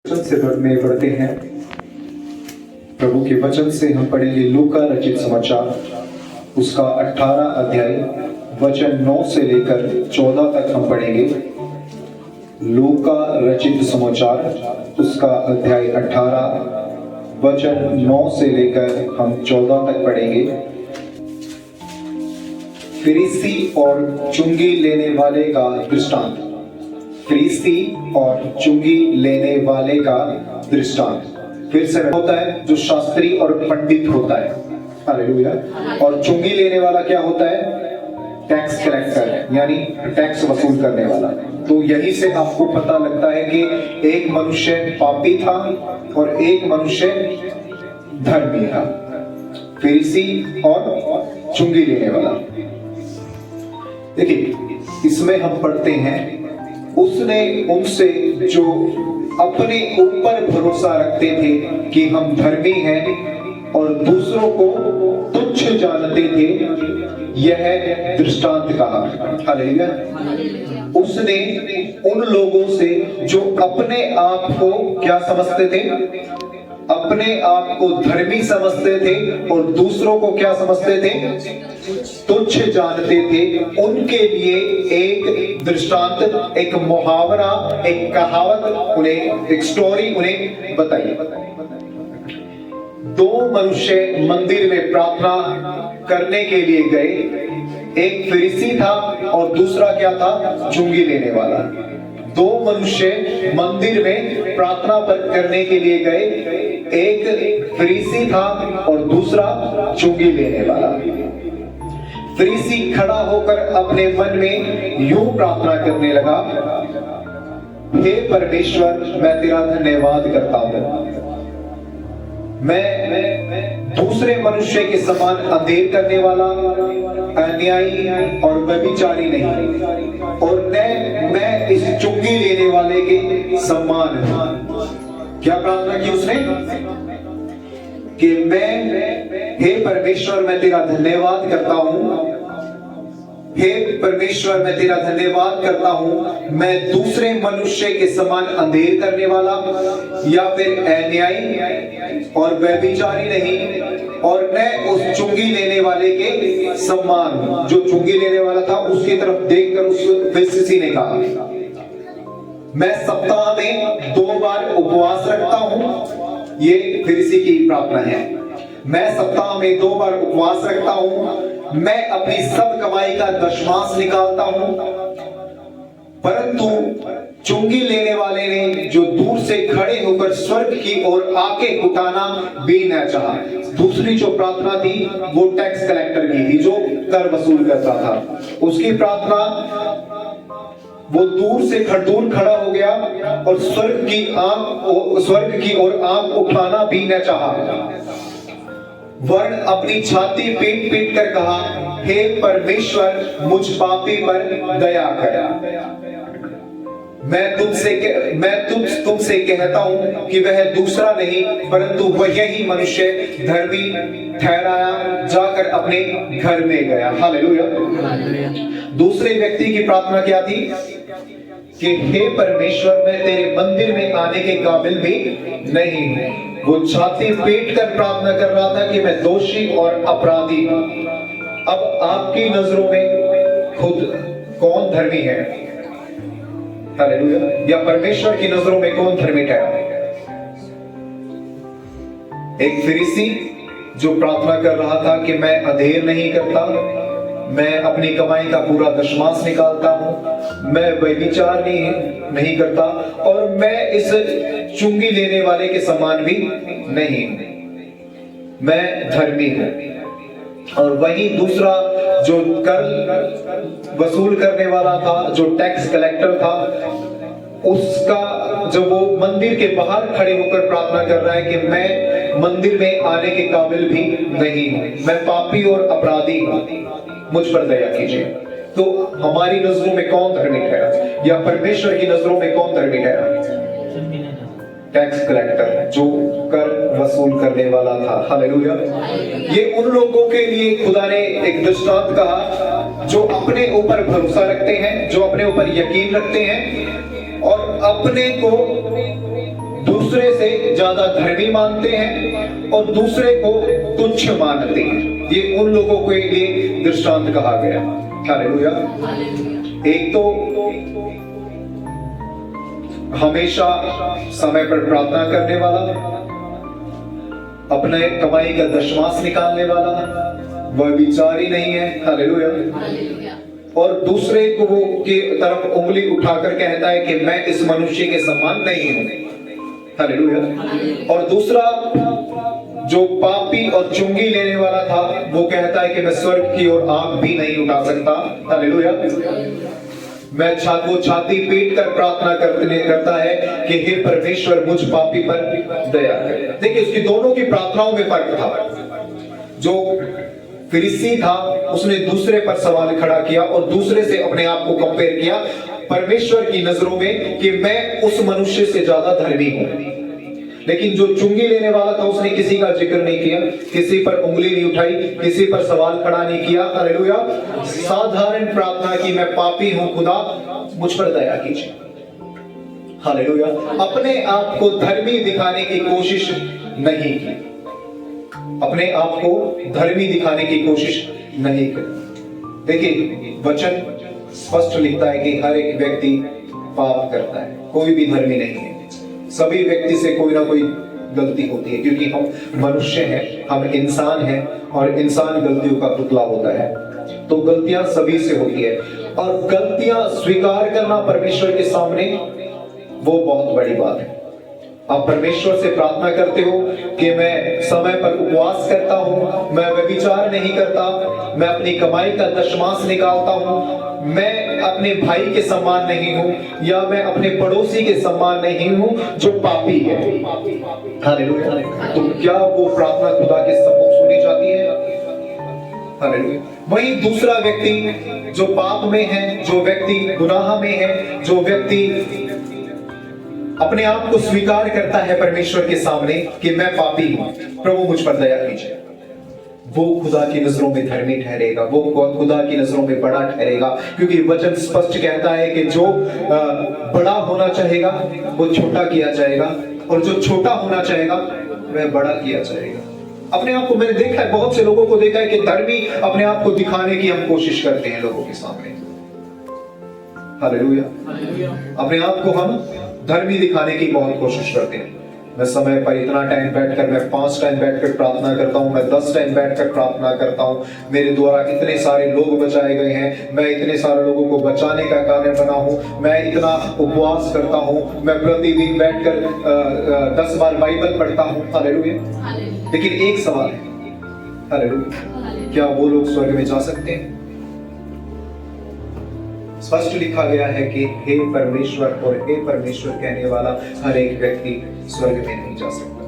वचन से बढ़ते हैं। प्रभु के वचन से हम पढ़ेंगे लूका रचित समाचार उसका 18 अध्याय वचन 9 से लेकर 14 तक हम पढ़ेंगे। लूका रचित समाचार उसका अध्याय 18 वचन 9 से लेकर हम 14 तक पढ़ेंगे। फरीसी और चुंगी लेने वाले का दृष्टांत। फरीसी और चुंगी लेने वाले का दृष्टांत। फिर से होता है जो शास्त्री और पंडित होता है, हालेलुया। और चुंगी लेने वाला क्या होता है? टैक्स कलेक्टर, यानी टैक्स वसूल करने वाला। तो यही से आपको पता लगता है कि एक मनुष्य पापी था और एक मनुष्य धर्मी था। फरीसी और चुंगी लेने वाला। देखिए, इसमें हम पढ़ते हैं उसने उनसे जो अपने ऊपर भरोसा रखते थे कि हम धर्मी हैं और दूसरों को तुच्छ जानते थे, यह दृष्टांत कहा। हालेलुया। उसने उन लोगों से जो अपने आप को क्या समझते थे? अपने आप को धर्मी समझते थे और दूसरों को क्या समझते थे? तुच्छ जानते थे। उनके लिए एक दृष्टांत, एक मुहावरा, एक कहावत उन्हें, एक स्टोरी उन्हें बताई। दो मनुष्य मंदिर में प्रार्थना करने के लिए गए। एक फरीसी था और दूसरा क्या था? चुंगी लेने वाला। दो मनुष्य मंदिर में प्रार्थना करने के लिए गए। एक फरीसी था और दूसरा चुंगी लेने वाला। फरीसी खड़ा होकर अपने मन में यूं प्रार्थना करने लगा, हे परमेश्वर, मैं तेरा धन्यवाद करता हूं। मैं दूसरे मनुष्य के समान अंधेर करने वाला, अन्यायी और व्यभिचारी नहीं, और मैं इस चुंगी लेने वाले के समान हूं। क्या प्रार्थना की उसने? कि हे परमेश्वर, मैं तेरा धन्यवाद करता हूं। हे परमेश्वर, मैं तेरा धन्यवाद करता हूं। मैं दूसरे मनुष्य के समान अंधेर करने वाला या फिर अन्यायी और व्यभिचारी नहीं, और मैं उस चुंगी लेने वाले के समान हूं। जो चुंगी लेने वाला था उसकी तरफ देखकर उस फरीसी ने कहा, मैं सप्ताह में 2 बार उपवास रखता हूं। ये फरीसी की प्रार्थना है। मैं सप्ताह में 2 बार उपवास रखता हूं। मैं अपनी सब कमाई का दशमांश निकालता हूं। परंतु चुंगी लेने वाले ने जो दूर से खड़े होकर स्वर्ग की ओर आंखें उठाना भी न चाहा। दूसरी जो प्रार्थना थी वो टैक्स कलेक्टर की थी, जो कर वसूल करता था। उसकी प्रार्थना, वो दूर खड़ा हो गया और स्वर्ग की ओर आंख उठाना भी न चाहा, वर्ण अपनी छाती पीट कर कहा, हे परमेश्वर, मुझ पापी पर दया कर। मैं तुमसे कहता हूं कि वह दूसरा नहीं परंतु वही मनुष्य धर्मी ठहराया जाकर अपने घर में गया। हालेलुया। दूसरे व्यक्ति की प्रार्थना क्या थी? कि हे परमेश्वर, मैं तेरे मंदिर में आने के काबिल भी नहीं हूं। वो छाती पीट कर प्रार्थना कर रहा था कि मैं दोषी और अपराधी हूं। अब आपकी नजरों में खुद कौन धर्मी है? हालेलुया। या परमेश्वर की नजरों में कौन धर्मी ठहरा? एक फरीसी जो प्रार्थना कर रहा था कि मैं अंधेर नहीं करता, मैं अपनी कमाई का पूरा दशमांश निकालता हूं, मैं व्यभिचार नहीं करता, और मैं इस चुंगी लेने वाले के समान भी नहीं, मैं धर्मी हूं। और वही दूसरा जो कर वसूल करने वाला था, जो टैक्स कलेक्टर था, उसका जब वो मंदिर के बाहर खड़े होकर प्रार्थना कर रहा है कि मैं मंदिर में आने के काबिल भी नहीं हूं, मैं पापी और अपराधी हूं, मुझ पर दया कीजिए। तो हमारी नजरों में कौन धर्मी ठहरा? या परमेश्वर की नजरों में कौन धर्मी ठहरा? टैक्स कलेक्टर, जो कर वसूल करने वाला था। हालेलुया। ये उन लोगों के लिए खुदा ने एक दृष्टांत कहा जो अपने ऊपर भरोसा रखते हैं, जो अपने ऊपर यकीन रखते हैं और अपने को दूसरे से ज्यादा धर्मी मानते हैं और दूसरे को तुच्छ मानते हैं। ये उन लोगों के लिए दृष्टांत कहा गया। हालेलुया। एक तो हमेशा समय पर प्रार्थना करने वाला, अपने कमाई का दशमांश निकालने वाला, वह विचारी नहीं है। हालेलुया। और दूसरे को वो की तरफ उंगली उठाकर कहता है कि मैं इस मनुष्य के समान नहीं हूं। हालेलुया। और दूसरा जो पापी और चुंगी लेने वाला था, वो कहता है कि मैं स्वर्ग की ओर आंख भी नहीं उठा सकता। हालेलुया। मैं वो छाती पीट कर प्रार्थना करता है कि हे परमेश्वर, मुझ पापी पर दया कर। देखिए, उसकी दोनों की प्रार्थनाओं में फर्क था। जो फरीसी था, उसने दूसरे पर सवाल खड़ा किया और दूसरे से अपने आप को कंपेयर किया परमेश्वर की नजरों में कि मैं उस मनुष्य से ज्यादा धर्मी हूं। लेकिन जो चुंगी लेने वाला था, उसने किसी का जिक्र नहीं किया, किसी पर उंगली नहीं उठाई, किसी पर सवाल खड़ा नहीं किया। हालेलुया। साधारण प्रार्थना की, मैं पापी हूं, खुदा मुझ पर दया कीजिए। हालेलुया। अपने आप को धर्मी दिखाने की कोशिश नहीं की, अपने आप को धर्मी दिखाने की कोशिश नहीं की। देखिए, वचन स्पष्ट लिखता है कि हर एक व्यक्ति पाप करता है, कोई भी धर्मी नहीं है। सभी व्यक्ति से कोई ना कोई गलती होती है, क्योंकि हम मनुष्य हैं, हम इंसान हैं और इंसान गलतियों का पुतला होता है। तो गलतियां सभी से होती है और गलतियां स्वीकार करना परमेश्वर के सामने वो बहुत बड़ी बात है। आप परमेश्वर से प्रार्थना करते हो कि मैं समय पर उपवास करता हूं, मैं व्यभिचार नहीं करता, मैं अपनी कमाई का दशमांश निकालता हूं, मैं अपने भाई के समान नहीं हूं, या मैं अपने पड़ोसी के समान नहीं हूं जो पापी है। हालेलुया। तो क्या वो प्रार्थना खुदा के सम्मुख सुनी जाती है? हालेलुया। वही दूसरा व्यक्ति जो पाप में है, जो व्यक्ति गुनाह में है, जो व्यक्ति अपने आप को स्वीकार करता है परमेश्वर के सामने कि मैं पापी हूं, प्रभु मुझ पर दया कीजिए, वो खुदा की नजरों में धर्मी ठहरेगा, वो खुदा की नजरों में बड़ा ठहरेगा। क्योंकि वचन स्पष्ट कहता है कि जो बड़ा होना चाहेगा वो छोटा किया जाएगा, और जो छोटा होना चाहेगा वह बड़ा किया जाएगा। अपने आप को मैंने देखा है, बहुत से लोगों को देखा है कि धर्मी अपने आप को दिखाने की हम कोशिश करते हैं लोगों के सामने। हालेलुया। अपने आप को हम धर्मी दिखाने की बहुत कोशिश करते हैं। मैं समय पर इतना टाइम बैठकर, मैं 5 टाइम बैठकर प्रार्थना करता हूं, मैं 10 टाइम बैठकर प्रार्थना करता हूं, मेरे द्वारा इतने सारे लोग बचाए गए हैं, मैं इतने सारे लोगों को बचाने का कारण बना हूं, मैं इतना उपवास करता हूं, मैं प्रतिदिन बैठकर 10 बार बाइबल पढ़ता हूं। हालेलुया। लेकिन एक सवाल है, हालेलुया, क्या वो लोग स्वर्ग में जा सकते हैं? स्पष्ट लिखा गया है कि हे परमेश्वर और हे परमेश्वर कहने वाला हर एक व्यक्ति स्वर्ग में नहीं जा सकता।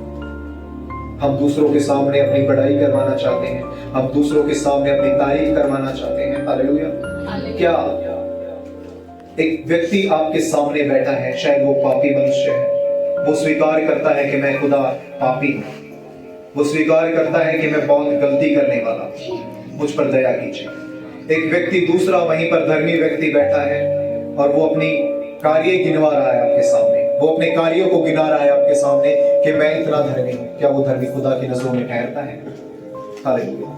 हम दूसरों के सामने अपनी बड़ाई करवाना चाहते हैं, हम दूसरों के सामने अपनी तारीफ करवाना चाहते हैं। हालेलुया। क्या एक व्यक्ति आपके सामने बैठा है, शायद वो पापी मनुष्य है, वो स्वीकार करता है कि मैं खुदा पापी हूं, वो स्वीकार करता है कि मैं बहुत गलती करने वाला, मुझ पर दया कीजिए। एक व्यक्ति दूसरा वहीं पर धर्मी व्यक्ति बैठा है और वो अपनी कार्य गिनवा रहा है आपके सामने, वो अपने कार्यों को गिना रहा है आपके सामने कि मैं इतना धर्मी हूं। क्या वो धर्मी खुदा की नजरों में ठहरता है? हालेलुया।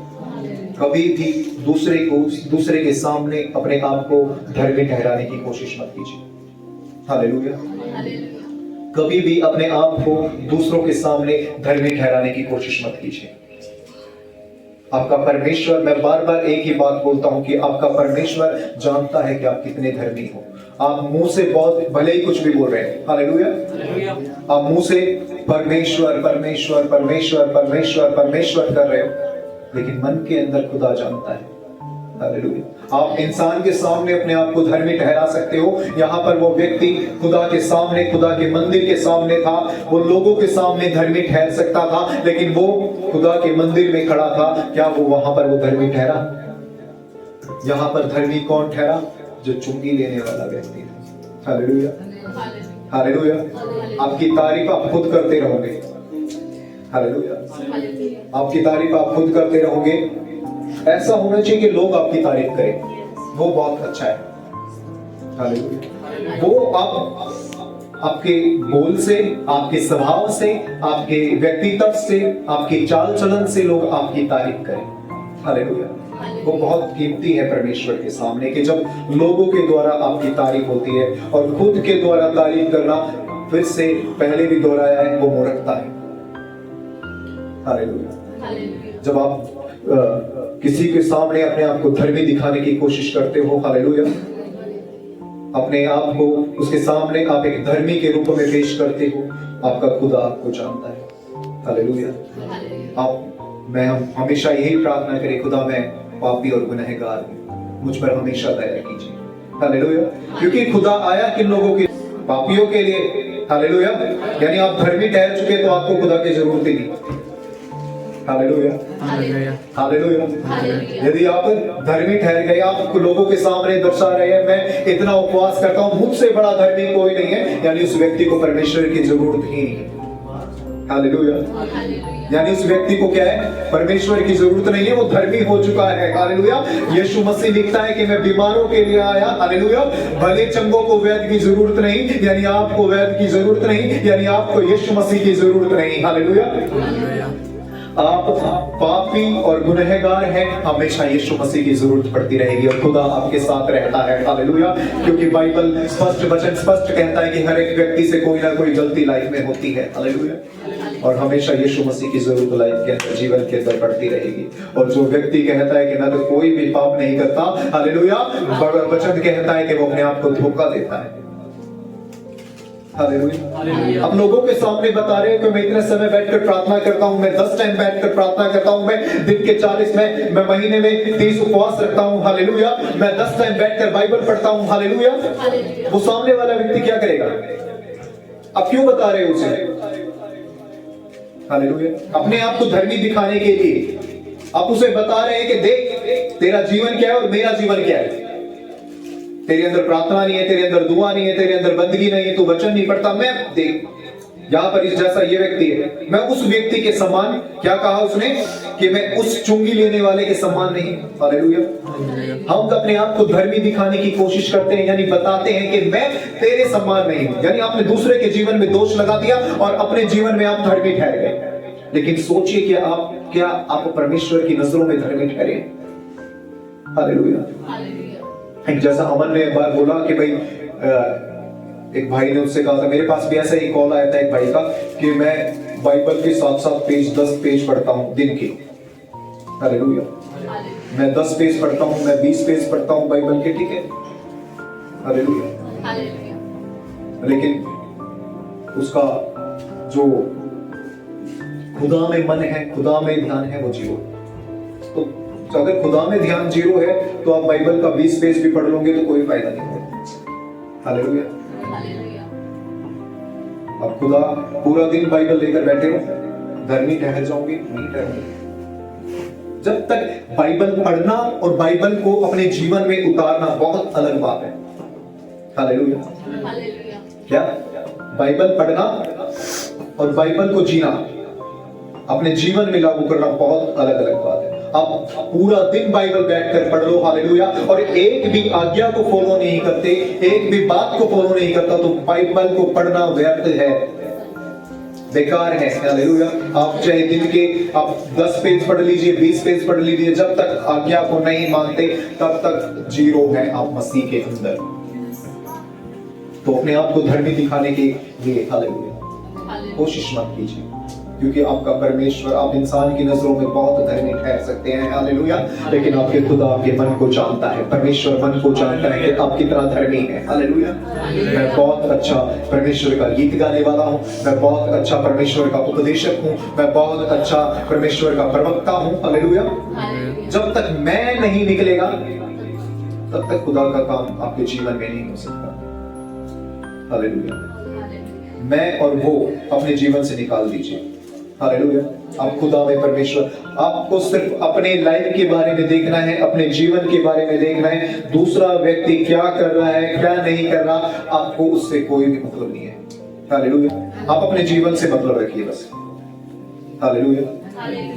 कभी भी दूसरे के सामने अपने आप को धर्मी ठहराने की कोशिश मत कीजिए। हालेलुया। कभी भी अपने आप को दूसरों के सामने धर्मी ठहराने की कोशिश मत कीजिए। आपका परमेश्वर, मैं बार बार एक ही बात बोलता हूं कि आपका परमेश्वर जानता है कि आप कितने धर्मी हो। आप मुंह से बहुत भले ही कुछ भी बोल रहे हैं, हालेलुया, आप मुंह से परमेश्वर परमेश्वर परमेश्वर परमेश्वर परमेश्वर कर रहे हो, लेकिन मन के अंदर खुदा जानता है। हालेलुया। आप इंसान के सामने अपने आप को धर्मी ठहरा सकते हो, यहाँ पर वो व्यक्ति खुदा के सामने, खुदा के मंदिर के सामने था, वो लोगों के सामने धर्मी ठहर सकता था, लेकिन वो खुदा के मंदिर में खड़ा था। क्या वो वहां पर वो धर्मी ठहरा? यहाँ पर धर्मी कौन ठहरा? जो चुंगी लेने वाला व्यक्ति था। हालेलुया। हालेलुया। आपकी तारीफ आप खुद करते रहोगे। हालेलुया। आपकी तारीफ आप खुद करते रहोगे। ऐसा होना चाहिए कि लोग आपकी तारीफ करें, वो बहुत अच्छा है। हालेलुया। वो आपके बोल से, आपके स्वभाव से, आपके व्यक्तित्व से, आपके चाल चलन से लोग आपकी तारीफ करें। हालेलुया। वो बहुत कीमती है परमेश्वर के सामने कि जब लोगों के द्वारा आपकी तारीफ होती है। और खुद के द्वारा तारीफ करना, फिर से पहले भी दोहराया है, वो मूर्खता है। हालेलुया। जब आप किसी के सामने अपने आप को धर्मी दिखाने की कोशिश करते हो, हालेलुया, अपने आप को उसके सामने आप एक धर्मी के रूप में पेश करते हो, आपका खुदा आपको जानता है। हालेलुया। हम हमेशा यही प्रार्थना करें, खुदा मैं पापी और गुनहगार हूं, मुझ पर हमेशा दया कीजिए। हालेलुया। क्योंकि खुदा आया किन लोगों के? पापियों के लिए। हालेलुया। यानी आप धर्मी ठहर चुके तो आपको खुदा की जरूरत ही नहीं। हालेलुया। हालेलुया। यदि आप धर्मी ठहर गए, आप लोगों के सामने दर्शा रहे हैं मैं इतना उपवास करता हूं, मुझसे बड़ा धर्मी कोई नहीं है, यानी उस व्यक्ति को परमेश्वर की जरूरत ही नहीं है। हालेलुया। यानी उस व्यक्ति को क्या है? परमेश्वर की जरूरत नहीं है, वो धर्मी हो चुका है। हालेलुया। यीशु मसीह लिखता है कि मैं बीमारों के लिए आया, हालेलुया, भले चंगों को वैद्य की जरूरत नहीं, यानी आपको वैद्य की जरूरत नहीं, यानी आपको यीशु मसीह की जरूरत नहीं। हालेलुया। आप पापी और गुनहगार हैं, हमेशा यीशु मसीह की जरूरत पड़ती रहेगी और खुदा आपके साथ रहता है। हालेलुया। क्योंकि बाइबल स्पष्ट वचन स्पष्ट कहता है कि हर एक व्यक्ति से कोई ना कोई गलती लाइफ में होती है। हालेलुया। और हमेशा यीशु मसीह की जरूरत लाइफ के अंदर, जीवन के अंदर पड़ती रहेगी। और जो व्यक्ति कहता है कि मैं तो कोई भी पाप नहीं करता, हालेलुया, वचन कहता है कि वो अपने आप को धोखा देता है। हालेलुया। अब लोगों के सामने बता रहे हैं कि मैं इतने समय बैठकर प्रार्थना करता हूं, मैं 10 टाइम बैठकर प्रार्थना करता हूं, मैं दिन के 40 में, मैं महीने में 30 उपवास रखता हूं। हालेलुया। मैं 10 टाइम बैठकर बाइबल पढ़ता हूं। हालेलुया। वो सामने वाला व्यक्ति क्या करेगा? अब क्यों बता रहे हो उसे? हालेलुया। अपने आप को धर्मी दिखाने के लिए आप उसे बता रहे हैं कि देख तेरा जीवन क्या है और मेरा जीवन क्या है। तेरे अंदर प्रार्थना नहीं है, तेरे अंदर दुआ नहीं है, तेरे अंदर बंदगी नहीं है, तू वचन नहीं पढ़ता। मैं देख यहां पर इस जैसा ये व्यक्ति है, मैं उस व्यक्ति के समान, क्या कहा उसने कि मैं उस चुंगी लेने वाले के समान नहीं। हालेलुया। हम अपने आप को धर्मी दिखाने की कोशिश करते हैं, यानी बताते हैं कि मैं तेरे समान नहीं हूं, यानी आपने दूसरे के जीवन में दोष लगा दिया और अपने जीवन में आप धर्मी ठहर गए। लेकिन सोचिए कि क्या आप परमेश्वर की नजरों में धर्मी ठहरे? हालेलुया। जैसा अमन ने एक बार बोला कि भाई एक भाई ने उससे कहा था, मेरे पास भी ऐसा ही कॉल आया था एक भाई का कि मैं बाइबल के 7-7 पेज 10 पेज पढ़ता हूं दिन के। हालेलुया। मैं 10 पेज पढ़ता हूं, मैं 20 पेज पढ़ता हूं बाइबल के, ठीक है। हालेलुया। लेकिन उसका जो खुदा में मन है, खुदा में ध्यान है, वो जीरो। तो अगर खुदा में ध्यान जीरो है तो आप बाइबल का 20 पेज भी पढ़ लोगे तो कोई फायदा नहीं होगा। हालेलुया। अब खुदा पूरा दिन बाइबल लेकर बैठे हो, धर्मी ठहर जाओगे? नहीं ठहरोगे। जब तक बाइबल पढ़ना और बाइबल को अपने जीवन में उतारना बहुत अलग बात है। हालेलुया। क्या? बाइबल पढ़ना और बाइबल को जीना, अपने जीवन में लागू करना बहुत अलग अलग बात है। आप पूरा दिन बाइबल बैठकर पढ़ लो, हालेलुया, और एक भी आज्ञा को फॉलो नहीं करते, एक भी बात को फॉलो नहीं करता, तो बाइबल को पढ़ना व्यर्थ है, बेकार है। हालेलुया। आप चाहे दिन के आप 10 पेज पढ़ लीजिए, 20 पेज पढ़ लीजिए, जब तक आज्ञा को नहीं मानते तब तक जीरो है आप मसीह के अंदर। तो अपने आप को धर्मी दिखाने के लिए, हालेलुया, कोशिश मत कीजिए, क्योंकि आपका परमेश्वर, आप इंसान की नजरों में बहुत धर्मी ठहर सकते हैं। हालेलुया। लेकिन आपके खुदा आपके मन को जानता है, परमेश्वर मन को जानता है कि आप कितना धर्मी हैं। हालेलुया। मैं बहुत अच्छा परमेश्वर का गीत गाने वाला हूँ, मैं बहुत अच्छा परमेश्वर का उपदेशक हूँ, मैं बहुत अच्छा परमेश्वर का प्रवक्ता हूँ। हालेलुया। जब तक मैं नहीं निकलेगा तब तक खुदा का काम आपके जीवन में नहीं हो सकता। हालेलुया। मैं और वो अपने जीवन से निकाल दीजिए। हालेलुया। आप खुदा में परमेश्वर, आपको सिर्फ अपने लाइफ के बारे में देखना है, अपने जीवन के बारे में देखना है। दूसरा व्यक्ति क्या कर रहा है, क्या नहीं कर रहा, आपको उससे कोई भी मतलब नहीं है। हालेलुया। आप अपने जीवन से मतलब रखिए बस। हालेलुया।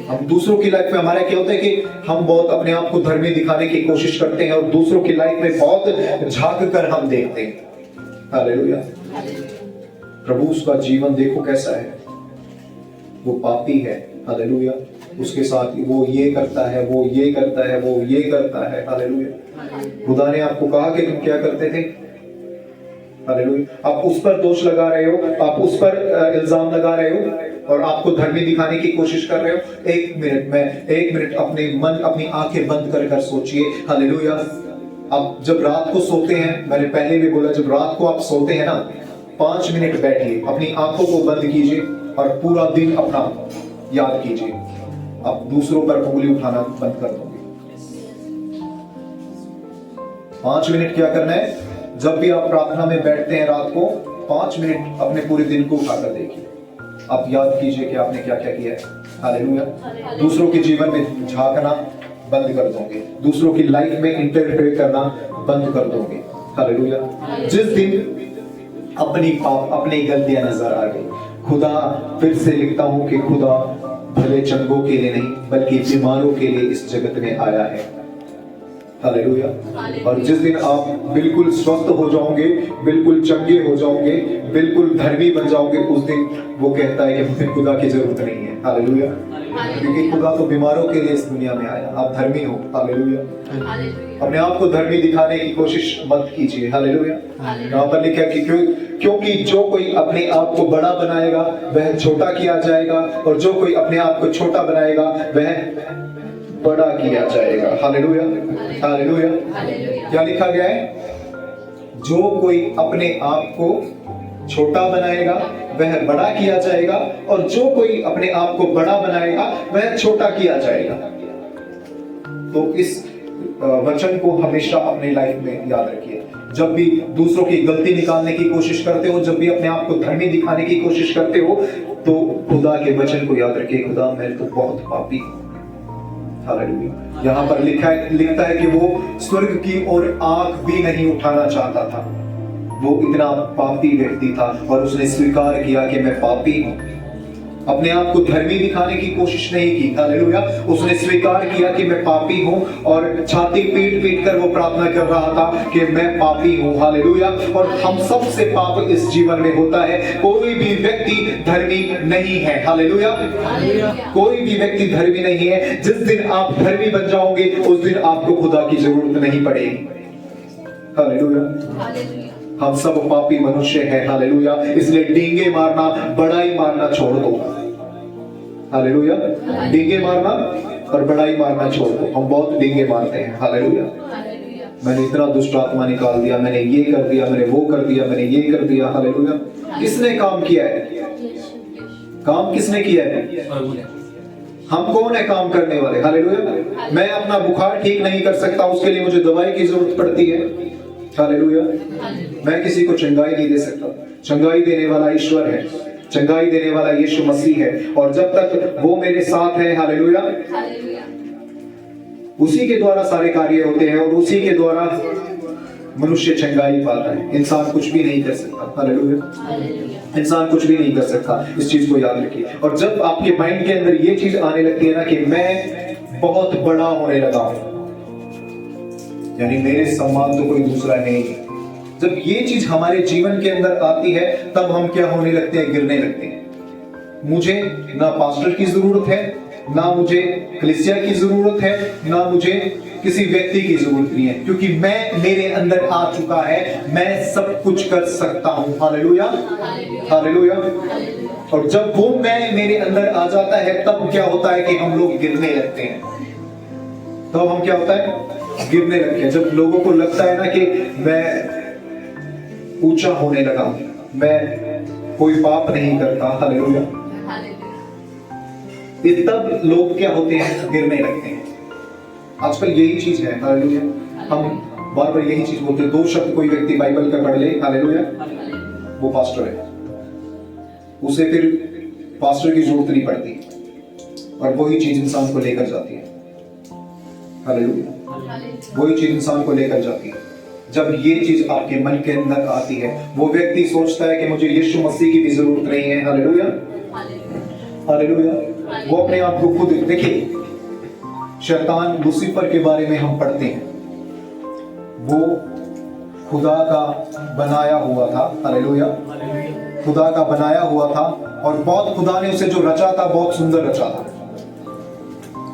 हम दूसरों की लाइफ में, हमारा क्या होता है कि हम बहुत अपने आप को धर्मी दिखाने की कोशिश करते हैं और दूसरों की लाइफ में बहुत झांक कर हम देखते हैं। हालेलुया। प्रभु उसका जीवन देखो कैसा है, वो पापी है, हालेलुया। उसके साथ वो ये करता है, वो ये करता है, वो ये करता है, हालेलुया। खुदा ने आपको कहा कि तुम क्या करते थे, हालेलुया। आप उस पर दोष लगा रहे हो, आप उस पर इल्जाम लगा रहे हो और आपको धर्मी दिखाने की कोशिश कर रहे हो। एक मिनट अपनी आंखें बंद कर कर सोचिए, हालेलुया। आप जब रात को सोते हैं, मैंने पहले भी बोला, जब रात को आप सोते हैं ना, 5 मिनट बैठिए, अपनी आंखों को बंद कीजिए और पूरा दिन अपना याद कीजिए। आप दूसरों पर उंगली उठाना बंद कर दोगे। 5 मिनट क्या करना है, जब भी आप प्रार्थना में बैठते हैं रात को, 5 मिनट अपने पूरे दिन को उठाकर देखिए। आप याद कीजिए कि आपने क्या क्या किया है, हालेलुया। दूसरों के जीवन में झांकना बंद कर दोगे, दूसरों की लाइफ में इंटरफेयर करना बंद कर दोगे, हालेलुया। जिस दिन अपनी गलतियां नजर आ गई, खुदा, फिर से लिखता हूं कि खुदा भले चंगों के लिए नहीं बल्कि बीमारों के लिए इस जगत में आया है, हालेलुया। और जिस दिन आप बिल्कुल स्वस्थ हो जाओगे, बिल्कुल चंगे हो जाओगे, बिल्कुल धर्मी बन जाओगे, उस दिन वो कहता है कि मुझे खुदा की जरूरत नहीं है, हालेलुया। क्योंकि खुदा तो बीमारों के लिए इस दुनिया में आया। आप धर्मी हो, हालेलुया। अपने आप को धर्मी दिखाने की कोशिश मत कीजिए, हालेलुया। यहाँ पर लिखा कि क्योंकि जो कोई अपने आप को बड़ा बनाएगा वह छोटा किया जाएगा, और जो कोई अपने आप को छोटा बनाएगा वह बड़ा किया जाएगा, हालेलुया, हालेलुया। क्या लिखा गया है, जो कोई अपने आप को छोटा बनाएगा वह बड़ा किया जाएगा, और जो कोई अपने आप को बड़ा बनाएगा वह छोटा किया जाएगा। तो इस वचन को हमेशा अपनी लाइफ में याद रखिए। जब भी दूसरों की गलती निकालने की कोशिश करते हो, जब भी अपने आप को धर्मी दिखाने की कोशिश करते हो, तो खुदा के वचन को याद रखिए, खुदा मैं तो बहुत पापी हूं, हालेलुया। यहाँ पर लिखता है कि वो स्वर्ग की ओर आंख भी नहीं उठाना चाहता था। वो इतना पापी व्यक्ति था और उसने स्वीकार किया कि मैं पापी हूं। अपने आप को धर्मी दिखाने की कोशिश नहीं की, हालेलुया। उसने स्वीकार किया कि मैं पापी हूं और छाती पीट पीट कर वो प्रार्थना कर रहा था कि मैं पापी हूं, हालेलुया। और हम सब से पाप इस जीवन में होता है। कोई भी व्यक्ति धर्मी नहीं है, हालेलुया। कोई भी व्यक्ति धर्मी नहीं है। जिस दिन आप धर्मी बन जाओगे उस दिन आपको खुदा की जरूरत नहीं पड़ेगी, हालेलुया। हम सब पापी मनुष्य हैं, हालेलुया। इसलिए डींगे मारना, बड़ाई मारना छोड़ दो, हालेलुया। डींगे मारना और बड़ाई मारना छोड़ दो। हम बहुत डींगे मारते हैं, हालेलुया। मैंने इतना दुष्ट आत्मा निकाल दिया, मैंने ये कर दिया, मैंने वो कर दिया, मैंने ये कर दिया, हालेलुया। किसने काम किया है? काम किसने किया है? हम कौन है काम करने वाले, हालेलुया। मैं अपना बुखार ठीक नहीं कर सकता, उसके लिए मुझे दवाई की जरूरत पड़ती है, हालेलुया। मैं किसी को चंगाई नहीं दे सकता। चंगाई देने वाला ईश्वर है, चंगाई देने वाला यीशु मसीह है। और जब तक वो मेरे साथ है, हालेलुया, उसी के द्वारा सारे कार्य होते हैं और उसी के द्वारा मनुष्य चंगाई पाता है। इंसान कुछ भी नहीं कर सकता, हालेलुया। इंसान कुछ भी नहीं कर सकता, इस चीज को याद रखिए। और जब आपके माइंड के अंदर ये चीज आने लगती है ना कि मैं बहुत बड़ा होने लगा हूं, यानी मेरे सम्मान तो कोई दूसरा नहीं, जब ये चीज हमारे जीवन के अंदर आती है तब हम क्या होने लगते हैं? गिरने लगते हैं। मुझे ना पास्टर की जरूरत है, ना मुझे कलीसिया की जरूरत है, ना मुझे किसी व्यक्ति की जरूरत नहीं है, क्योंकि मैं मेरे अंदर आ चुका है, मैं सब कुछ कर सकता हूं, हालेलुया, हालेलुया। और जब वो मैं मेरे अंदर आ जाता है तब क्या होता है कि हम लोग गिरने लगते हैं। तब हम क्या होता है? गिरने लगते हैं। जब लोगों को लगता है ना कि मैं ऊंचा होने लगा, मैं कोई पाप नहीं करता, हालेलुया, तब लोग क्या होते हैं? गिरने लगते हैं। आजकल यही चीज है, हालेलुया। हम बार बार यही चीज बोलते हैं। 2 शब्द कोई व्यक्ति बाइबल का पढ़ ले, हालेलुया, वो पास्टर है, उसे फिर पास्टर की जरूरत नहीं पड़ती, और वही चीज इंसान को लेकर जाती है, हालेलुया। वही चीज इंसान को लेकर जाती है। जब ये चीज आपके मन के अंदर आती है, वो व्यक्ति सोचता है कि मुझे यीशु मसीह की भी जरूरत नहीं है, हालेलुया, हालेलुया। वो अपने आप को खुद देखिए। शैतान लूसीफर के बारे में हम पढ़ते हैं, वो खुदा का बनाया हुआ था, हालेलुया, खुदा का बनाया हुआ था और बहुत खुदा ने उसे जो रचा था बहुत सुंदर रचा था।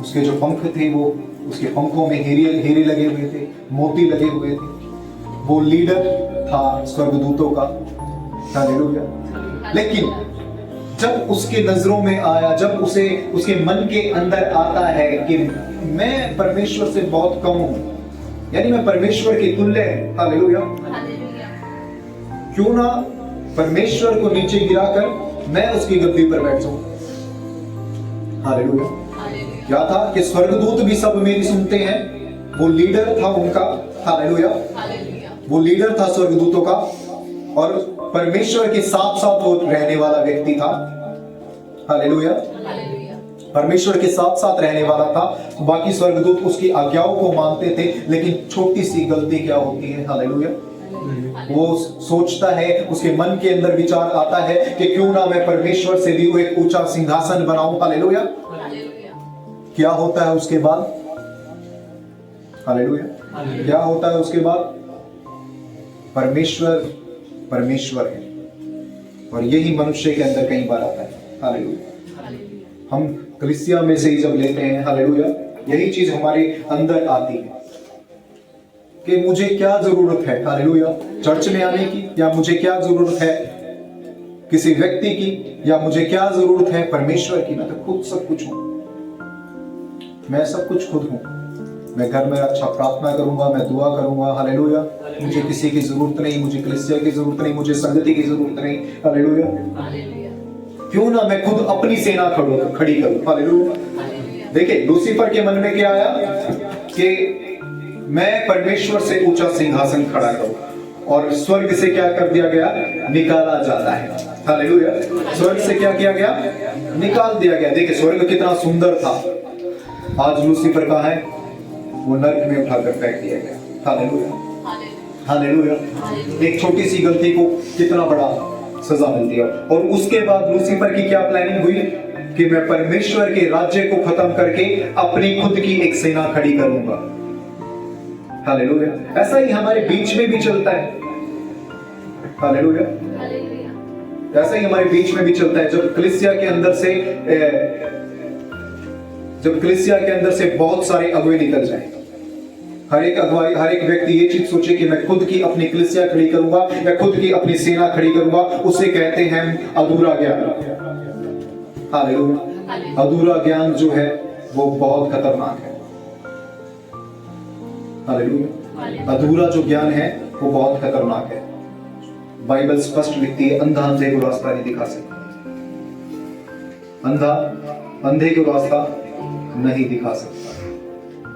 उसके जो पंख थे वो उसके पंखों में हीरे लगे हुए थे, मोती लगे हुए थे। वो लीडर था स्वर्गदूतों का। हालेलुया। लेकिन जब उसके नजरों में आया, जब उसे उसके मन के अंदर आता है कि मैं परमेश्वर से बहुत कम हूं, यानी मैं परमेश्वर के तुल्य है। हालेलुया। क्यों ना परमेश्वर को नीचे गिराकर मैं उसकी गद्दी पर बैठ जाऊं। हालेलुया। क्या था कि स्वर्गदूत भी सब मेरी सुनते हैं। वो लीडर था उनका। हालेलुया। वो लीडर था स्वर्गदूतों का और परमेश्वर के साथ साथ वो रहने वाला व्यक्ति था। हालेलुया। परमेश्वर के साथ साथ रहने वाला था। बाकी स्वर्गदूत उसकी आज्ञाओं को मानते थे, लेकिन छोटी सी गलती क्या होती है। हालेलुया। वो सोचता है, उसके मन के अंदर विचार आता है कि क्यों ना मैं परमेश्वर से भी एक ऊंचा सिंहासन बनाऊं। हालेलुया। क्या होता है उसके बाद? हालेलुया। क्या होता है उसके बाद? परमेश्वर है और यही मनुष्य के अंदर कई बार आता है। हालेलुया। हम कलीसिया में से ही जब लेते हैं, हालेलुया, यही चीज हमारे अंदर आती है कि मुझे क्या जरूरत है, हालेलुया, चर्च में आने की, या मुझे क्या जरूरत है किसी व्यक्ति की, या मुझे क्या जरूरत है परमेश्वर की। मैं तो खुद सब कुछ हूं, मैं सब कुछ खुद हूं। मैं घर में अच्छा प्रार्थना करूंगा, मैं दुआ करूंगा। हालेलुया। मुझे किसी की जरूरत नहीं, मुझे कलीसिया की जरूरत नहीं, मुझे संगति की जरूरत नहीं। हालेलुया। क्यों ना मैं खुद अपनी सेना खड़ी करूं। हालेलुया। देखिए, लूसीफर के मन में क्या आया कि मैं परमेश्वर से ऊंचा सिंहासन खड़ा करूं और स्वर्ग से क्या कर दिया गया? निकाला जाता है। हालेलुया। स्वर्ग से क्या किया गया? निकाल दिया गया। देखिए, स्वर्ग कितना सुंदर था। आज लूसीफर कहाँ है? वो नरक में उठाकर फेंक दिया गया। हालेलुया। हालेलुया। एक छोटी सी गलती को कितना बड़ा सजा मिलती है। और उसके बाद लूसीफर की क्या प्लानिंग हुई कि मैं परमेश्वर के राज्य को खत्म करके अपनी खुद की एक सेना खड़ी करूंगा। हालेलुया। ऐसा ही हमारे बीच में भी चलता है। हालेलुया। ऐसा ही हमारे बीच में भी चलता है। जब कलीसिया के अंदर से बहुत सारे अगुवे निकल जाए, हर एक व्यक्ति ये चीज सोचे कि मैं खुद की अपनी कलीसिया खड़ी करूंगा, मैं खुद की अपनी सेना खड़ी करूंगा, उसे कहते हैं अधूरा ज्ञान। हालेलुया। अधूरा ज्ञान जो है वो बहुत खतरनाक है। हालेलुया। अधूरा जो ज्ञान है वो बहुत खतरनाक है। बाइबल स्पष्ट लिखती है, अंधा अंधे को रास्ता नहीं दिखा सकता। अंधा अंधे को रास्ता नहीं दिखा सकता।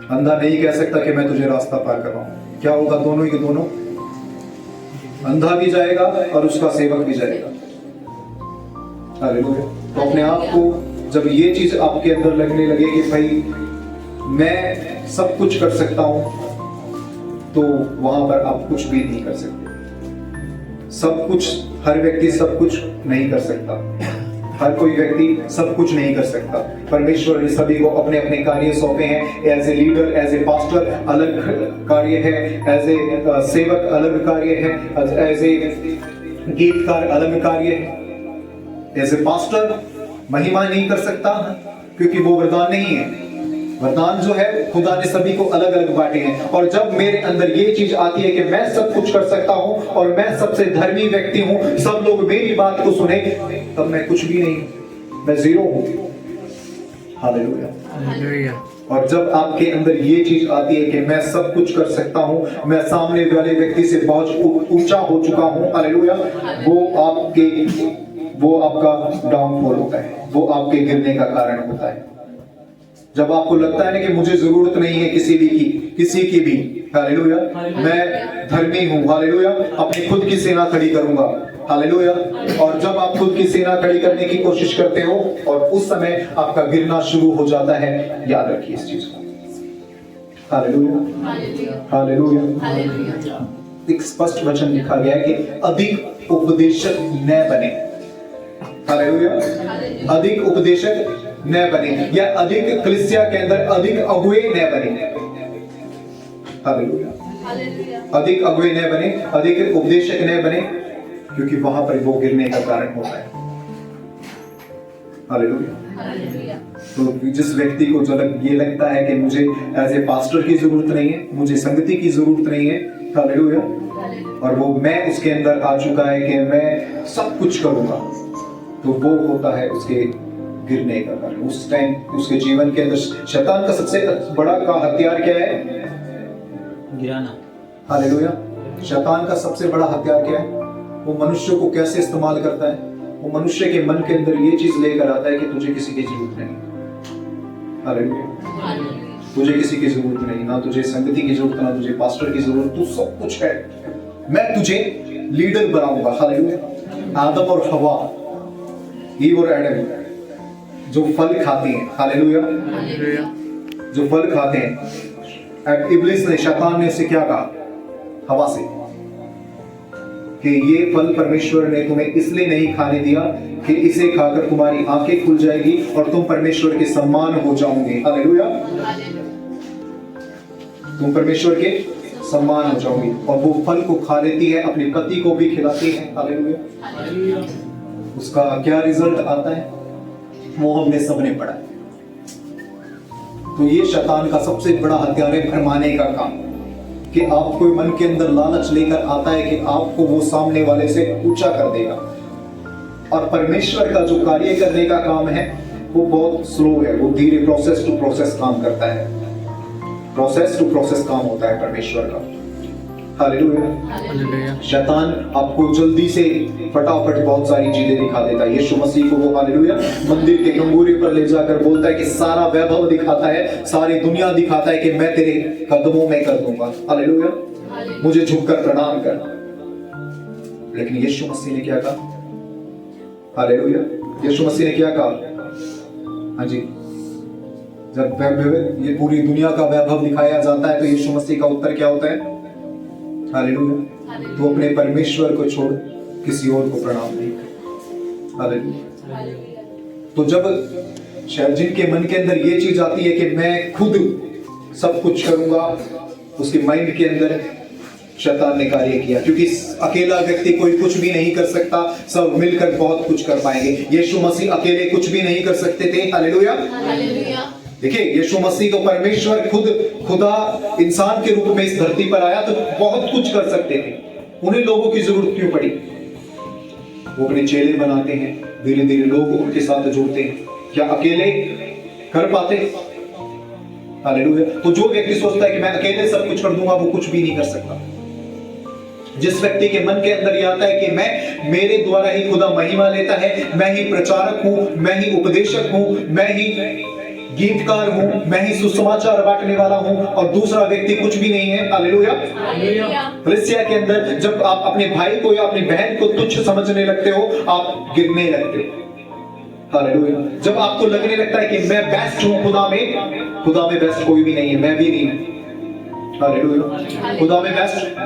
अंधा नहीं कह सकता कि मैं तुझे रास्ता पार कर रहा हूं। क्या होगा? दोनों ही के दोनों, अंधा भी जाएगा और उसका सेवक भी जाएगा। हालेलुया। तो अपने आप को जब ये चीज आपके अंदर लगने लगे कि भाई मैं सब कुछ कर सकता हूं, तो वहां पर आप कुछ भी नहीं कर सकते। सब कुछ, हर व्यक्ति सब कुछ नहीं कर सकता। हर कोई व्यक्ति सब कुछ नहीं कर सकता। परमेश्वर ने सभी को अपने अपने कार्य सौंपे हैं। As a leader, as a pastor अलग कार्य है, एज ए सेवक अलग कार्य है, एज ए गीतकार अलग कार्य है। एज ए पास्टर महिमा नहीं कर सकता क्योंकि वो वरदान नहीं है। वरदान जो है खुदा ने सभी को अलग अलग बांटे हैं। और जब मेरे अंदर ये चीज आती है कि मैं सब कुछ कर सकता हूं और मैं सबसे धर्मी व्यक्ति हूं, सब लोग मेरी बात को सुने, तब मैं कुछ भी नहीं, मैं जीरो हूं। हालेलुया। और जब आपके अंदर ये चीज आती है कि मैं सब कुछ कर सकता हूं, मैं सामने वाले व्यक्ति से बहुत ऊंचा हो चुका हूं, हालेलुया, वो आपका डाउनफॉल होता है, वो आपके गिरने का कारण होता है। जब आपको लगता है ना कि मुझे जरूरत नहीं है किसी की भी, हालेलुया, मैं धर्मी हूं, हालेलुया, अपनी खुद की सेना खड़ी करूंगा, हालेलुया। और जब आप खुद की सेना खड़ी करने की कोशिश करते हो और उस समय आपका गिरना शुरू हो जाता है, याद रखिए इस चीज को। Hallelujah, hallelujah. एक स्पष्ट वचन लिखा गया है कि अधिक उपदेशक न बने, हालेलुया, अधिक उपदेशक न बने, या अधिक कलीसिया के अंदर अधिक अगुवे न बने, हालेलुया, अधिक अगुवे न बने, अधिक उपदेशक न बने। क्योंकि वहां पर वो गिरने का कारण होता है। हालेलुया। तो जिस व्यक्ति को जब ये लगता है कि मुझे एज ए पास्टर की जरूरत नहीं है, मुझे संगति की जरूरत नहीं है, हालेलुया, और वो मैं उसके अंदर आ चुका है कि मैं सब कुछ करूंगा, तो वो होता है उसके गिरने का कारण। उस टाइम उसके जीवन के अंदर शैतान का सबसे बड़ा का हथियार क्या है? गिराना। हालेलुया। शैतान का सबसे बड़ा हथियार क्या है? वो मनुष्य को कैसे इस्तेमाल करता है? वो मनुष्य के मन के अंदर ये चीज लेकर आता है कि तुझे किसी की जरूरत नहीं। हालेलुया। तुझे किसी की जरूरत नहीं, ना तुझे संगति की जरूरत, ना तुझे पास्टर की जरूरत, तू सब कुछ है, मैं तुझे लीडर बनाऊंगा। हालेलुया। आदम और हवा, ईव और एडम जो फल खाते हैं, हालेलुया, जो फल खाते हैं, इब्लिस ने, शैतान ने उससे क्या कहा? हवा से, कि ये फल परमेश्वर ने तुम्हें इसलिए नहीं खाने दिया कि इसे खाकर तुम्हारी आंखें खुल जाएगी और तुम परमेश्वर के सम्मान हो जाओगे। हालेलुया। तुम परमेश्वर के सम्मान हो जाओगे। और वो फल को खा लेती है, अपने पति को भी खिलाती है। हालेलुया। उसका क्या रिजल्ट आता है वो हमने सबने पढ़ा है। तो ये शैतान का सबसे बड़ा हथियार है, भरमाने का काम, कि आपको मन के अंदर लालच लेकर आता है कि आपको वो सामने वाले से ऊंचा कर देगा। और परमेश्वर का जो कार्य करने का काम है वो बहुत स्लो है, वो धीरे, प्रोसेस टू प्रोसेस काम करता है। प्रोसेस टू प्रोसेस काम होता है परमेश्वर का। हालेलुया। शैतान आपको जल्दी से फटाफट बहुत सारी चीजें दिखा देता है। यीशु मसीह को वो, हालेलुया, मंदिर के गंगूरे पर ले जाकर बोलता है कि सारा वैभव दिखाता है, सारी दुनिया दिखाता है कि मैं तेरे कदमों में कर दूंगा। हालेलुया। मुझे झुककर प्रणाम कर। लेकिन यीशु मसीह ने क्या कहा? हालेलुया। यीशु मसीह ने क्या कहा? हाँ जी, जब वैभव, ये पूरी दुनिया का वैभव दिखाया जाता है तो यीशु मसीह का उत्तर क्या होता है? हालेलुया। तो अपने परमेश्वर को छोड़ किसी और को प्रणाम नहीं कर। हालेलुया। तो जब जिनके मन के अंदर ये चीज आती है कि मैं खुद सब कुछ करूंगा, उसके माइंड के अंदर शैतान ने कार्य किया, क्योंकि अकेला व्यक्ति कोई कुछ भी नहीं कर सकता, सब मिलकर बहुत कुछ कर पाएंगे। यीशु मसीह अकेले कुछ भी नहीं कर सकते थे। हालेलुया। देखिए, यीशु मसीह तो परमेश्वर खुद, खुदा इंसान के रूप में इस धरती पर आया तो बहुत कुछ कर सकते थे। उन्हें लोगों की जरूरत क्यों पड़ी? वो अपने चेले बनाते हैं, धीरे धीरे लोग उनके साथ जुड़ते हैं। क्या अकेले कर पाते? हालेलुया। तो जो व्यक्ति सोचता है कि मैं अकेले सब कुछ कर दूंगा, वो कुछ भी नहीं कर सकता। जिस व्यक्ति के मन के अंदर ये आता है कि मैं, मेरे द्वारा ही खुदा महिमा लेता है, मैं ही प्रचारक हूं, मैं ही उपदेशक हूं, मैं ही गीतकार हूं, मैं ही सुसमाचार बांटने वाला हूं, और दूसरा व्यक्ति कुछ भी नहीं है। हालेलुया। कलीसिया के अंदर जब आप अपने भाई को या अपनी बहन को तुच्छ समझने लगते हो, आप गिरने लगते हो। हालेलुया। जब आपको लगने लगता है कि मैं बेस्ट हूं खुदा में बेस्ट कोई भी नहीं है, मैं भी नहीं हूं। हालेलुया। खुदा में बेस्ट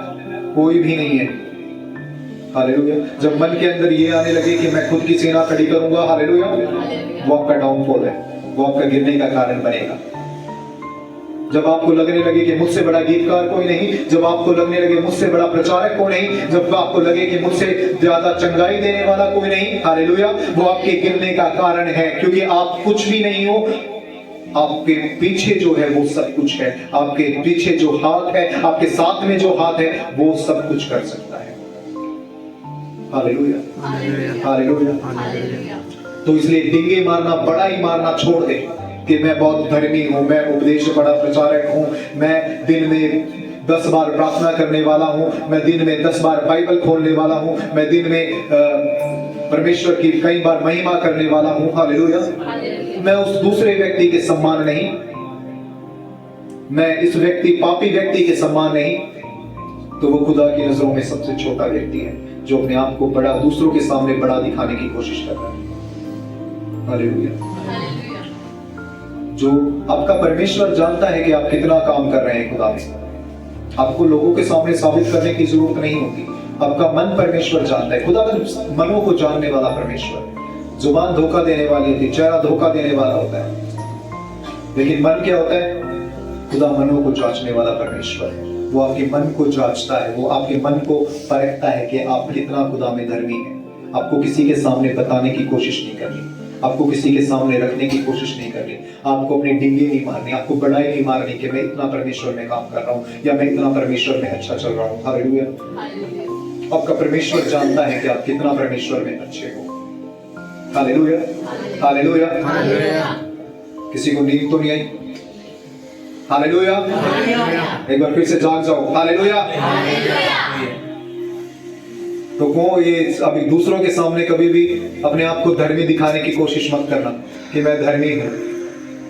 कोई भी नहीं है। हालेलुया। जब मन के अंदर ये आने लगे कि मैं खुद की सेना खड़ी करूंगा, हालेलुया, वो आपका डाउनफॉल है, वो आपका गिरने का कारण बनेगा। जब आपको लगने लगे कि मुझसे बड़ा गीतकार कोई नहीं, जब आपको लगने लगे मुझसे बड़ा प्रचारक कोई नहीं, जब आपको लगे कि मुझसे ज्यादा चंगाई देने वाला कोई नहीं, हालेलुया, वो आपके गिरने का कारण है, क्योंकि आप कुछ भी नहीं हो। आपके पीछे जो है वो सब कुछ है। आपके पीछे जो हाथ है, आपके साथ में जो हाथ है, वो सब कुछ कर सकता है। हालेलुया। हालेलुया। तो इसलिए डिंगे मारना, बड़ा ही मारना छोड़ दे कि मैं बहुत धर्मी हूं, मैं उपदेश बड़ा प्रचारक हूं, मैं दिन में 10 बार प्रार्थना करने वाला हूं, मैं दिन में 10 बार बाइबल खोलने वाला हूं, मैं दिन में परमेश्वर की कई बार महिमा करने वाला हूं। हालेलुया। मैं उस दूसरे व्यक्ति के सम्मान नहीं, मैं इस व्यक्ति, पापी व्यक्ति के सम्मान नहीं, तो वो खुदा की नजरों में सबसे छोटा व्यक्ति है, जो अपने आप को बड़ा, दूसरों के सामने बड़ा दिखाने की कोशिश कर रहा है। हालेलुया। जो आपका परमेश्वर जानता है कि आप कितना काम कर रहे हैं खुदा में। आपको लोगों के सामने साबित करने की जरूरत नहीं होती। आपका मन परमेश्वर जानता है। खुदा मनों को जानने वाला परमेश्वर। जुबान धोखा देने वाली होती, चेहरा धोखा देने वाला होता है, लेकिन मन क्या होता है? खुदा मनों को जांचने वाला परमेश्वर है। वो आपके मन को जांचता है, वो आपके मन को परखता है कि आप कितना खुदा में धर्मी हैं। आपको किसी के सामने बताने की कोशिश नहीं करनी, आपको किसी के सामने रखने की कोशिश नहीं करनी, आपको अपनी डिंगे नहीं मारनी, आपको बड़ाई नहीं मारनी कि मैं इतना परमेश्वर में काम कर रहा हूँ या मैं इतना परमेश्वर में अच्छा चल रहा हूँ। हालेलुया। आपका परमेश्वर जानता है कि आप कितना परमेश्वर में अच्छे हो। Hallelujah, hallelujah. किसी को नींद तो नहीं आई? हालेलुया। एक बार फिर से जाग जाओ। हालेलुया। तो कौन ये अभी दूसरों के सामने कभी भी अपने आप को धर्मी दिखाने की कोशिश मत करना कि मैं धर्मी हूँ,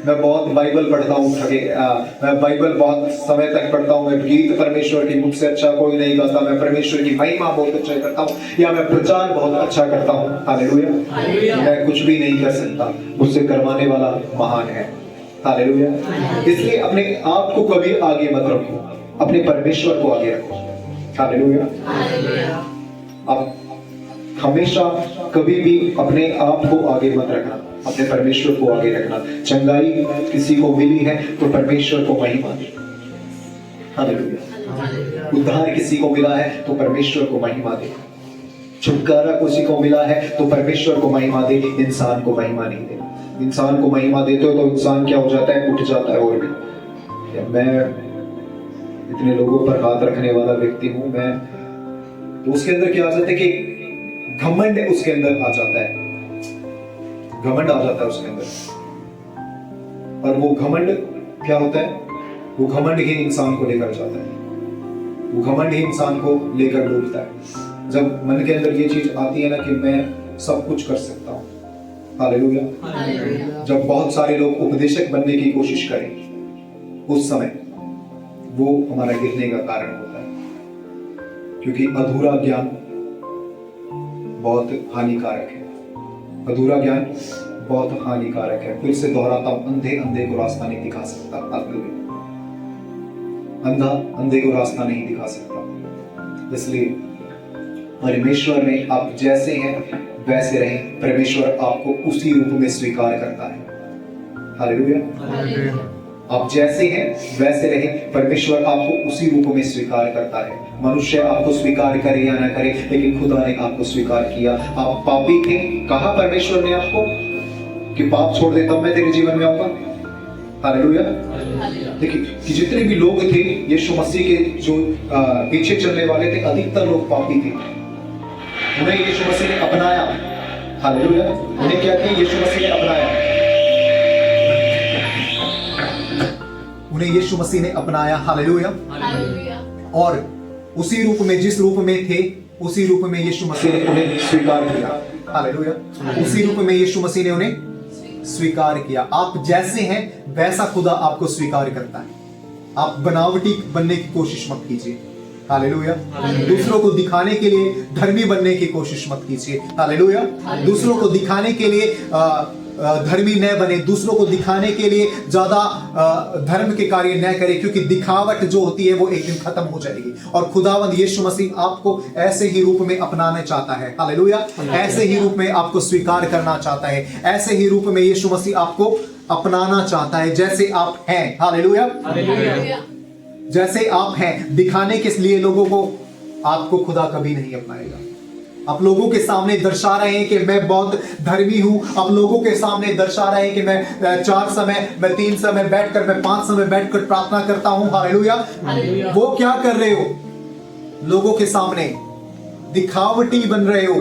मैं बहुत बाइबल पढ़ता हूँ, मैं बाइबल बहुत समय तक पढ़ता हूँ, मैं गीत परमेश्वर की मुझसे अच्छा कोई नहीं गाता, मैं परमेश्वर की महिमा बहुत अच्छा करता हूँ, या मैं प्रचार बहुत अच्छा करता हूँ। हालेलुया। मैं कुछ भी नहीं कर सकता, मुझसे करवाने वाला महान है। हालेलुया। इसलिए अपने आप को कभी आगे मत रखो, अपने परमेश्वर को आगे रखो। हालेलुया। अब हमेशा कभी भी अपने आप को आगे मत रखना, अपने परमेश्वर को आगे रखना। चंगाई किसी को मिली है तो परमेश्वर को महिमा दे। हालेलुया। उद्धार किसी को मिला है तो परमेश्वर को महिमा दे। छुटकारा किसी को मिला है तो परमेश्वर को महिमा दे, इंसान को महिमा नहीं दे। इंसान को महिमा देते हो तो इंसान क्या हो जाता है? उठ जाता है। और भी मैं इतने लोगों पर हाथ रखने वाला व्यक्ति हूं, मैं तो उसके अंदर क्या आ जाता है कि घमंड उसके अंदर आ जाता है, घमंड आ जाता है उसके अंदर। और वो घमंड क्या होता है? वो घमंड ही इंसान को लेकर जाता है, वो घमंड ही इंसान को लेकर डूबता है। जब मन के अंदर ये चीज आती है ना कि मैं सब कुछ कर सकता हूँ। हालेलुया। जब बहुत सारे लोग उपदेशक बनने की कोशिश करें उस समय वो हमारा गिरने का कारण होता है, क्योंकि अधूरा ज्ञान बहुत हानिकारक है। अधूरा ज्ञान बहुत हानिकारक है। फिर से दोहराता हूं, अंधे अंधे को रास्ता नहीं दिखा सकता। अंधा अंधे को रास्ता नहीं दिखा सकता। इसलिए परमेश्वर में आप जैसे हैं वैसे रहें, परमेश्वर आपको उसी रूप में स्वीकार करता है। हालेलुया। आप जैसे हैं वैसे रहें, परमेश्वर आपको उसी रूप में स्वीकार करता है। मनुष्य आपको स्वीकार करे या ना करे, लेकिन खुदा ने आपको स्वीकार किया। आप पापी थे, कहा परमेश्वर ने आपको कि पाप छोड़ दे तब मैं तेरे जीवन में आऊंगा। हालेलुया। देखिए कि जितने भी लोग थे यीशु मसीह के जो पीछे चलने वाले थे, अधिकतर लोग पापी थे। उन्हें यीशु मसीह ने अपनाया। हालेलुया। उन्हें क्या किया? यीशु मसीह ने अपनाया। उन्हें यीशु मसीह ने अपनाया। हालेलुया। और उसी रूप में, जिस रूप में थे उसी रूप में यीशु मसीह ने उन्हें स्वीकार किया। हालेलुया। उसी रूप में यीशु मसीह ने उन्हें स्वीकार किया। आप जैसे हैं वैसा खुदा आपको स्वीकार करता है। आप बनावटी बनने की कोशिश मत कीजिए। हालेलुया। दूसरों को दिखाने के लिए धर्मी बनने की कोशिश मत कीजिए। हालेलुया। दूसरों को दिखाने के लिए धर्मी न बने, दूसरों को दिखाने के लिए ज्यादा धर्म के कार्य न करें, क्योंकि दिखावट जो होती है वो एक दिन खत्म हो जाएगी। और खुदावंद यीशु मसीह आपको ऐसे ही रूप में अपनाना चाहता है। हालेलुया। ऐसे ही रूप में आपको स्वीकार करना चाहता है, ऐसे ही रूप में यीशु मसीह आपको अपनाना चाहता है जैसे आप हैं। हालेलुया। जैसे आप हैं, दिखाने के लिए लोगों को आपको खुदा कभी नहीं अपनाएगा। आप लोगों के सामने दर्शा रहे हैं कि मैं बहुत धर्मी हूं, आप लोगों के सामने दर्शा रहे हैं कि मैं 4 समय, मैं 3 समय बैठकर, मैं 5 समय बैठकर प्रार्थना करता हूं। हालेलुया। वो क्या कर रहे हो? लोगों के सामने दिखावटी बन रहे हो।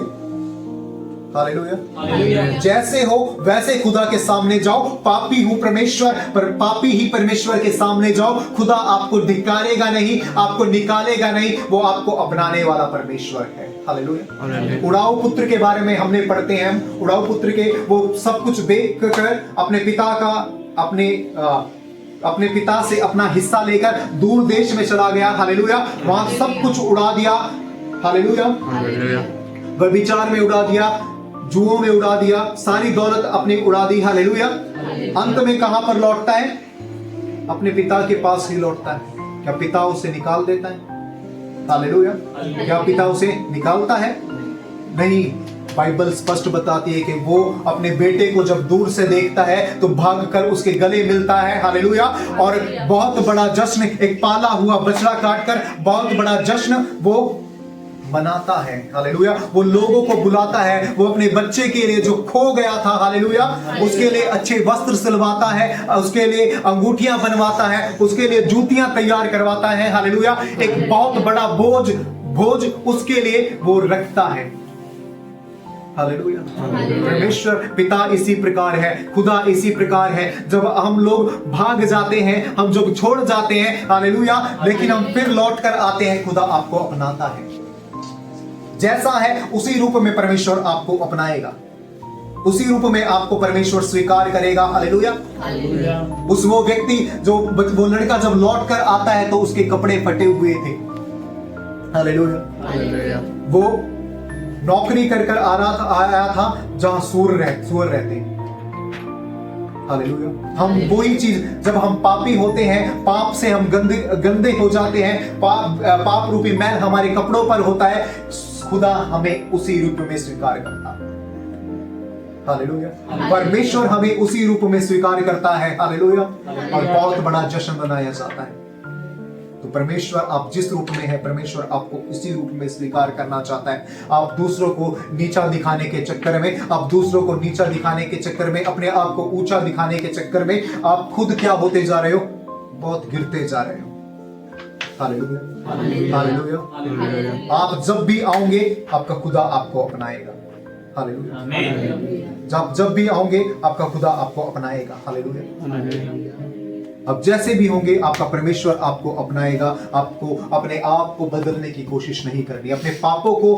हालेलुया। जैसे हो वैसे खुदा के सामने जाओ। पापी हूं परमेश्वर, पर पापी ही परमेश्वर के सामने जाओ। खुदा आपको धिक्कारेगा नहीं, आपको निकालेगा नहीं, वो आपको अपनाने वाला परमेश्वर है। हालेलुया। उड़ाऊ पुत्र के बारे में हमने पढ़ते हैं, हम उड़ाऊ पुत्र के वो सब कुछ बेच कर अपने पिता का अपने पिता से अपना हिस्सा लेकर दूर देश में चला गया। हालेलुया। वहां सब कुछ उड़ा दिया। हालेलुया। व्यभिचार में उड़ा दिया, जुओं में उड़ा दिया, सारी दौलत अपनी उड़ा दी। हालेलुया। अंत में कहां पर लौटता है? अपने पिता के पास ही लौटता है। क्या पिता उसे निकाल देता है? हालेलुया। क्या पिता उसे निकालता है? नहीं। बाइबल स्पष्ट बताती है कि वो अपने बेटे को जब दूर से देखता है तो भागकर उसके गले मिलता है, हालेलुया। और बहुत बड़ा जश्न, एक पाला हुआ बछड़ा काटकर बहुत बड़ा जश्न वो मनाता है, हालेलुया। वो लोगों को बुलाता है, वो अपने बच्चे के लिए जो खो गया था, हालेलुया, उसके लिए अच्छे वस्त्र सिलवाता है, उसके लिए अंगूठियां बनवाता है, उसके लिए जूतियां तैयार करवाता है, हालेलुया। एक बहुत बड़ा बोझ उसके लिए वो रखता है, हालेलुया। परमेश्वर पिता इसी प्रकार है, खुदा इसी प्रकार है। जब हम लोग भाग जाते हैं, हम जब छोड़ जाते हैं, हालेलुया, लेकिन हम फिर लौट कर आते हैं, खुदा आपको अपनाता है। जैसा है उसी रूप में परमेश्वर आपको अपनाएगा, उसी रूप में आपको परमेश्वर स्वीकार करेगा, हालेलुया। उस वो व्यक्ति जो वो लड़का जब लौट कर आता है तो उसके कपड़े फटे हुए थे, हालेलुया। वो नौकरी कर कर आया था जहां सूर रहते हैं, हालेलुया। हम वही चीज, जब हम पापी होते हैं, पाप से हम गंदे हो जाते हैं, पाप रूपी मैल हमारे कपड़ों पर होता है, खुदा हमें उसी रूप में स्वीकार करता है, हालेलुया। परमेश्वर हमें उसी रूप में स्वीकार करता है, हालेलुया। और बहुत बड़ा जश्न मनाया जाता है। तो परमेश्वर आप जिस रूप में है, परमेश्वर आपको इसी रूप में स्वीकार करना चाहता है। आप दूसरों को नीचा दिखाने के चक्कर में, आप दूसरों को नीचा दिखाने के चक्कर में, अपने आप को ऊंचा दिखाने के चक्कर में आप खुद क्या होते जा रहे हो? बहुत गिरते जा रहे हो, हालेलुया, हालेलुया। आप जब भी आओगे आपका खुदा आपको अपनाएगा, हालेलुया। जब भी आओगे आपका खुदा आपको अपनाएगा, हालेलुया। अब जैसे भी होंगे आपका परमेश्वर आपको अपनाएगा। आपको अपने आप को बदलने की कोशिश नहीं करनी, अपने पापों को,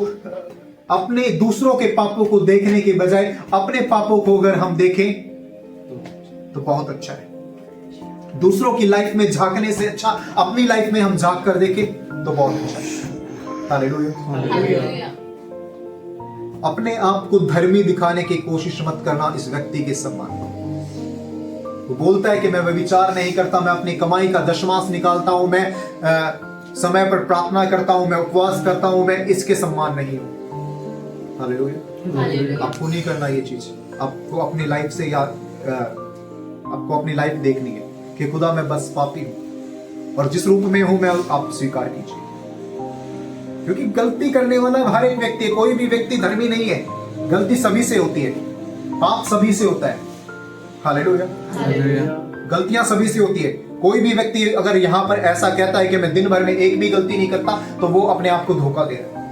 अपने दूसरों के पापों को देखने के बजाय अपने पापों को अगर हम देखें तो बहुत अच्छा है। दूसरों की लाइफ में झांकने से अच्छा अपनी लाइफ में हम झांक कर देखें तो बहुत अच्छा है, हालेलुया। अपने आप को धर्मी दिखाने की कोशिश मत करना इस व्यक्ति के सम्मान। वो बोलता है कि मैं व्यभिचार नहीं करता, मैं अपनी कमाई का दशमांश निकालता हूं, मैं समय पर प्रार्थना करता हूं, मैं उपवास करता हूं, मैं इसके सम्मान नहीं हूं, हालेलुया। आपको नहीं करना ये चीज। आपको अपनी लाइफ से या आपको अपनी लाइफ देखनी है कि खुदा मैं बस पापी हूं और जिस रूप में हूं मैं आप स्वीकार कीजिए, क्योंकि गलती करने वाला हर एक व्यक्ति, कोई भी व्यक्ति धर्मी नहीं है। गलती सभी से होती है, पाप सभी से होता है, हालेलुया। गलतियां सभी से होती है। कोई भी व्यक्ति अगर यहाँ पर ऐसा कहता है कि मैं दिन भर में एक भी गलती नहीं करता तो वो अपने आप को धोखा दे रहा है,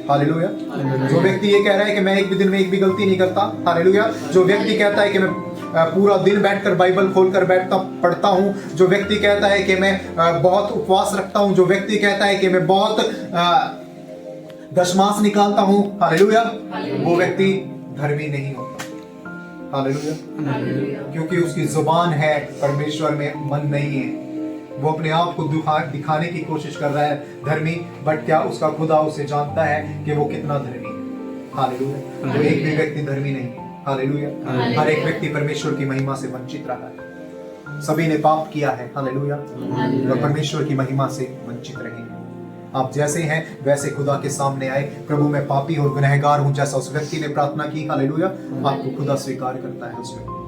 हालेलुया। जो व्यक्ति ये कह रहा है कि मैं एक भी दिन में एक भी गलती नहीं करता, हालेलुया। जो व्यक्ति कहता है कि मैं पूरा दिन बैठकर बाइबल खोलकर पढ़ता हूँ, जो व्यक्ति कहता है कि मैं बहुत उपवास रखता हूँ, जो व्यक्ति कहता है कि मैं बहुत दशमांश निकालता हूँ, हालेलुया, वो व्यक्ति धर्मी नहीं होता, हालेलुया। क्योंकि उसकी जुबान है, परमेश्वर में मन नहीं है। वो अपने आप को दिखाने की कोशिश कर रहा है धर्मी, बट क्या उसका खुदा उसे जानता है कि वो कितना धर्मी है, हालेलुया। तो एक भी व्यक्ति धर्मी नहीं है, हालेलुया। हर एक व्यक्ति परमेश्वर की महिमा से वंचित रहा है। सभी ने पाप किया है, हालेलुया, और परमेश्वर की महिमा से वंचित रहे हैं। आप जैसे हैं वैसे खुदा के सामने आए, प्रभु मैं पापी और गुनहगार हूं, जैसा उस व्यक्ति ने प्रार्थना की, हालेलुया। आपको खुदा स्वीकार करता है, उसमें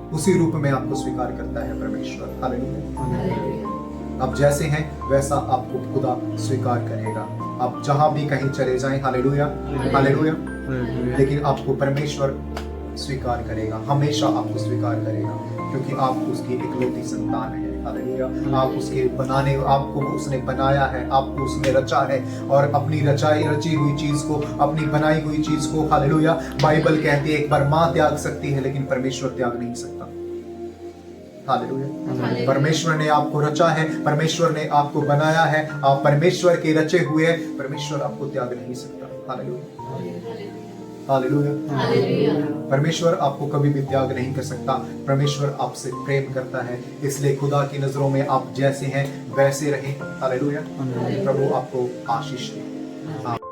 उसी रूप में आपको स्वीकार करता है परमेश्वर, हालेलुया। आप जैसे हैं वैसा आपको खुदा स्वीकार करेगा। आप जहां भी कहीं चले जाएं, हालेलुया, हालेलुया, लेकिन आपको परमेश्वर स्वीकार करेगा, हमेशा आपको स्वीकार करेगा, क्योंकि आप उसकी इकलौती संतान है, हालेलुया। आप उसके बनाने, आपको उसने बनाया है, आपको उसने रचा है, और अपनी रची हुई चीज को, अपनी बनाई हुई चीज को, हालेलुया, बाइबल कहती है एक बार माँ त्याग सकती है लेकिन परमेश्वर त्याग नहीं सकता, हालेलुया। परमेश्वर ने आपको रचा है, परमेश्वर ने आपको बनाया है, आप परमेश्वर के रचे हुए हैं, परमेश्वर आपको त्याग नहीं सकता, हालेलुया, हालेलुया। परमेश्वर आपको कभी भी त्याग नहीं कर सकता। परमेश्वर आपसे प्रेम करता है, इसलिए खुदा की नजरों में आप जैसे हैं वैसे रहें, हालेलुया। प्रभु आपको आशीष दे।